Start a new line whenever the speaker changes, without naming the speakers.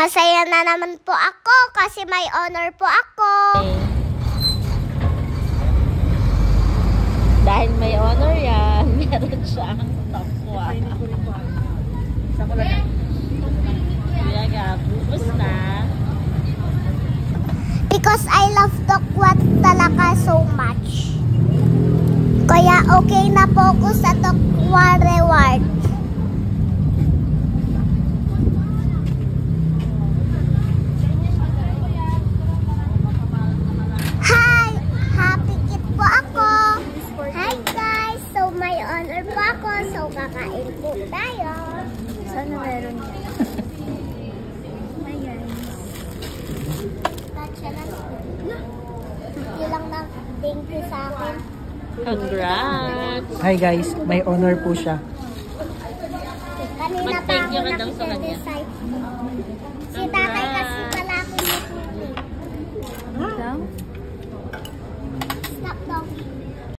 Masaya na naman po ako kasi may honor po ako.
Dahil may honor yan, meron siyang tokwa. Kuya Gab, bubos na.
Because I love tokwa talaga so much. Kaya okay na po ako sa tokwa reward. Hi! Happy kid po ako. Hi guys! So may honor po ako. So kakain po tayo.
Sana meron yan. Hi guys.
Ilang na thank you sa akin.
Congrats!
Hi guys, may honor po siya.
Kanina pa
Mag-thank
ako
you ka daw sa kanya.
nakikidecide.